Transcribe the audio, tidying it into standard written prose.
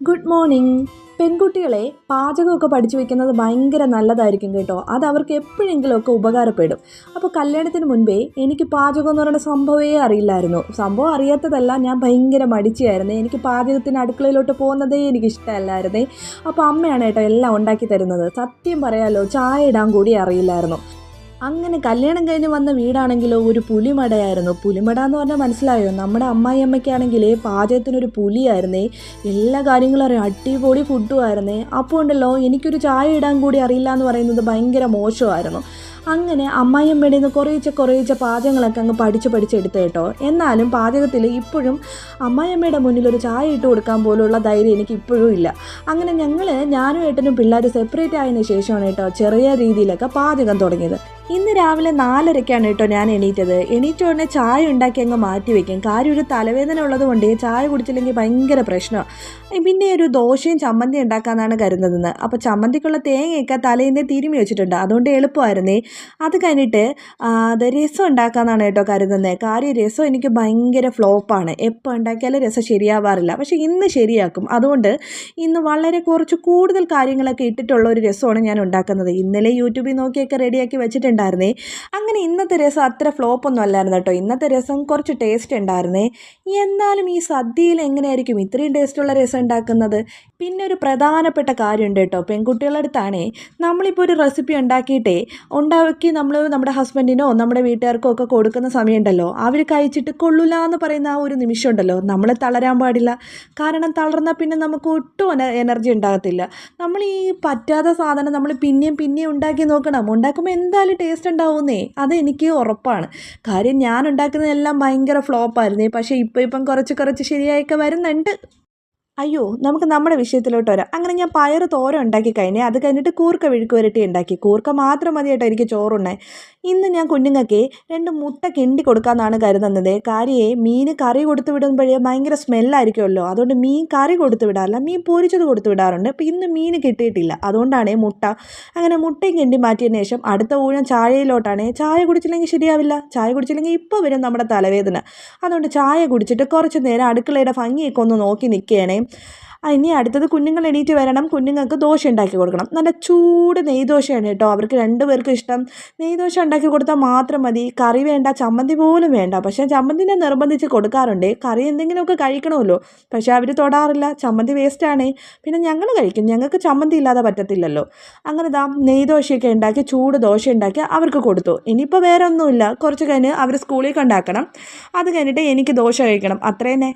Good morning. പെൺകുട്ടികളെ പാചകമൊക്കെ പഠിച്ചു വെക്കുന്നത് ഭയങ്കര നല്ലതായിരിക്കും കേട്ടോ. അത് അവർക്ക് എപ്പോഴെങ്കിലുമൊക്കെ ഉപകാരപ്പെടും. അപ്പോൾ കല്യാണത്തിന് മുൻപേ എനിക്ക് പാചകം എന്ന് പറയുന്ന സംഭവമേ അറിയില്ലായിരുന്നു. സംഭവം അറിയാത്തതല്ല, ഞാൻ ഭയങ്കര മടിച്ചായിരുന്നു. എനിക്ക് പാചകത്തിന് അടുക്കളയിലോട്ട് പോകുന്നതേ എനിക്കിഷ്ടമല്ലായിരുന്നേ. അപ്പോൾ അമ്മയാണ് കേട്ടോ എല്ലാം ഉണ്ടാക്കി തരുന്നത്. സത്യം പറയാലോ, ചായ ഇടാൻ കൂടി അറിയില്ലായിരുന്നു. അങ്ങനെ കല്യാണം കഴിഞ്ഞ് വന്ന വീടാണെങ്കിലോ ഒരു പുലിമടയായിരുന്നു. പുലിമട എന്ന് പറഞ്ഞാൽ മനസ്സിലായോ? നമ്മുടെ അമ്മായിയമ്മയ്ക്കാണെങ്കിൽ പാചകത്തിനൊരു പുലിയായിരുന്നേ. എല്ലാ കാര്യങ്ങളും അറിയാം, അടിപൊളി ഫുഡുമായിരുന്നേ. അപ്പോൾ ഉണ്ടല്ലോ, എനിക്കൊരു ചായ ഇടാൻ കൂടി അറിയില്ല എന്ന് പറയുന്നത് ഭയങ്കര മോശമായിരുന്നു. അങ്ങനെ അമ്മായിയമ്മയുടെ നിന്ന് കുറേശ്ശെ പാചകങ്ങളൊക്കെ അങ്ങ് പഠിച്ചെടുത്ത് കേട്ടോ. എന്നാലും പാചകത്തിൽ ഇപ്പോഴും അമ്മായിയമ്മയുടെ മുന്നിൽ ഒരു ചായ ഇട്ട് കൊടുക്കാൻ പോലുള്ള ധൈര്യം എനിക്ക് ഇപ്പോഴും ഇല്ല. അങ്ങനെ ഞാനും ഏട്ടനും പിള്ളേർ സെപ്പറേറ്റ് ആയതിനു ശേഷമാണ് കേട്ടോ ചെറിയ രീതിയിലൊക്കെ പാചകം തുടങ്ങിയത്. ഇന്ന് രാവിലെ 4:30 കേട്ടോ ഞാൻ എണീറ്റത്. എണീറ്റ ഉടനെ ചായ ഉണ്ടാക്കി അങ്ങ് മാറ്റി വയ്ക്കും. കാര്യം ഒരു തലവേദന ഉള്ളത് കൊണ്ട് ചായ കുടിച്ചില്ലെങ്കിൽ ഭയങ്കര പ്രശ്നമാണ്. പിന്നെ ഒരു ദോശയും ചമ്മന്തി ഉണ്ടാക്കാമെന്നാണ് കരുതുന്നത്. അപ്പോൾ ചമ്മന്തിക്കുള്ള തേങ്ങയൊക്കെ തലേന്ന് തിരുമ്മി വെച്ചിട്ടുണ്ട്, അതുകൊണ്ട് എളുപ്പമായിരുന്നേ. അത് കഴിഞ്ഞിട്ട് രസം ഉണ്ടാക്കാമെന്നാണ് കേട്ടോ കരുതുന്നത്. കാര്യം രസം എനിക്ക് ഭയങ്കര ഫ്ലോപ്പാണ്. എപ്പോൾ ഉണ്ടാക്കിയാലും രസം ശരിയാവാറില്ല. പക്ഷേ ഇന്ന് ശരിയാക്കും. അതുകൊണ്ട് ഇന്ന് വളരെ കുറച്ച് കൂടുതൽ കാര്യങ്ങളൊക്കെ ഇട്ടിട്ടുള്ള ഒരു രസമാണ് ഞാൻ ഉണ്ടാക്കുന്നത്. ഇന്നലെ യൂട്യൂബിൽ നോക്കിയൊക്കെ റെഡിയാക്കി വെച്ചിട്ടുണ്ടായിരുന്നേ. അങ്ങനെ ഇന്നത്തെ രസം അത്ര ഫ്ലോപ്പൊന്നും അല്ലായിരുന്നു കേട്ടോ. ഇന്നത്തെ രസം കുറച്ച് ടേസ്റ്റ് ഉണ്ടായിരുന്നേ. എന്നാലും ഈ സദ്യയിൽ എങ്ങനെയായിരിക്കും ഇത്രയും ടേസ്റ്റുള്ള രസം ഉണ്ടാക്കുന്നത്? പിന്നെ ഒരു പ്രധാനപ്പെട്ട കാര്യമുണ്ട് കേട്ടോ. പെൺകുട്ടികളുടെ അടുത്താണേ നമ്മളിപ്പോൾ ഒരു റെസിപ്പി ഉണ്ടാക്കി നമ്മൾ നമ്മുടെ ഹസ്ബൻഡിനോ നമ്മുടെ വീട്ടുകാർക്കോ ഒക്കെ കൊടുക്കുന്ന സമയമുണ്ടല്ലോ, അവർ കഴിച്ചിട്ട് കൊള്ളില്ല എന്ന് പറയുന്ന ആ ഒരു നിമിഷം ഉണ്ടല്ലോ, നമ്മൾ തളരാൻ പാടില്ല. കാരണം തളർന്നാൽ പിന്നെ നമുക്ക് ഒട്ടും എനർജി ഉണ്ടാകത്തില്ല. നമ്മൾ ഈ പറ്റാത്ത സാധനം നമ്മൾ പിന്നെയും ഉണ്ടാക്കി നോക്കണം. ഉണ്ടാക്കുമ്പോൾ എന്തായാലും ടേസ്റ്റ് ഉണ്ടാവുന്നേ, അത് എനിക്ക് ഉറപ്പാണ്. കാര്യം ഞാൻ ഉണ്ടാക്കുന്നതെല്ലാം ഭയങ്കര ഫ്ലോപ്പായിരുന്നേ. പക്ഷേ ഇപ്പം കുറച്ച് ശരിയായൊക്കെ വരുന്നുണ്ട്. അയ്യോ, നമുക്ക് നമ്മുടെ വിഷയത്തിലോട്ട് വരാം. അങ്ങനെ ഞാൻ പയറ് തോരൻ ഉണ്ടാക്കി കഴിഞ്ഞേ. അത് കഴിഞ്ഞിട്ട് കൂർക്ക വിഴുക്ക് വരട്ടി ഉണ്ടാക്കി. കൂർക്ക മാത്രം മതിയായിട്ടോ എനിക്ക് ചോറുണ്ണേ. ഇന്ന് ഞാൻ കുഞ്ഞുങ്ങൾക്ക് 2 മുട്ട കിണ്ടി കൊടുക്കാമെന്നാണ് കരുതുന്നത്. കാര്യേ മീൻ കറി കൊടുത്തു വിടുമ്പോഴേ ഭയങ്കര സ്മെല്ലായിരിക്കുമല്ലോ. അതുകൊണ്ട് മീൻ കറി കൊടുത്തു വിടാറില്ല, മീൻ പൊരിച്ചത് കൊടുത്തു വിടാറുണ്ട്. അപ്പോൾ ഇന്ന് മീൻ കിട്ടിയിട്ടില്ല, അതുകൊണ്ടാണ് മുട്ട. അങ്ങനെ മുട്ടയും കിണ്ടി മാറ്റിയതിന് ശേഷം അടുത്ത ഊഴം ചായയിലോട്ടാണ്. ചായ കുടിച്ചില്ലെങ്കിൽ ശരിയാവില്ല. ചായ കുടിച്ചില്ലെങ്കിൽ ഇപ്പോൾ വരും നമ്മുടെ തലവേദന. അതുകൊണ്ട് ചായ കുടിച്ചിട്ട് കുറച്ച് നേരം അടുക്കളയുടെ ഭംഗിയൊക്കെ ഒന്ന് നോക്കി നിൽക്കുകയാണേ. ഇനി അടുത്തത് കുഞ്ഞുങ്ങൾ എണീറ്റ് വരണം. കുഞ്ഞുങ്ങൾക്ക് ദോശ ഉണ്ടാക്കി കൊടുക്കണം. നല്ല ചൂട് നെയ്ദോശയാണ് കേട്ടോ അവർക്ക് 2 പേർക്കും ഇഷ്ടം. നെയ്ദോശ ഉണ്ടാക്കി കൊടുത്താൽ മാത്രം മതി. കറി വേണ്ട, ചമ്മന്തി പോലും വേണ്ട. പക്ഷേ ചമ്മന്തിനെ നിർബന്ധിച്ച് കൊടുക്കാറുണ്ട്. കറി എന്തെങ്കിലുമൊക്കെ കഴിക്കണമല്ലോ, പക്ഷേ അവർ തൊടാറില്ല. ചമ്മന്തി വേസ്റ്റാണേ. പിന്നെ ഞങ്ങൾ കഴിക്കും, ഞങ്ങൾക്ക് ചമ്മന്തി ഇല്ലാതെ പറ്റത്തില്ലല്ലോ. അങ്ങനെ നെയ്ദോശയൊക്കെ ഉണ്ടാക്കി ചൂട് ദോശ ഉണ്ടാക്കി അവർക്ക് കൊടുത്തു. ഇനിയിപ്പോൾ വേറെ ഒന്നുമില്ല. കുറച്ച് കഴിഞ്ഞ് അവർ സ്കൂളിൽ കൊണ്ടാക്കണം. അത് കഴിഞ്ഞിട്ട് എനിക്ക് ദോശ കഴിക്കണം, അത്രേന്നെ.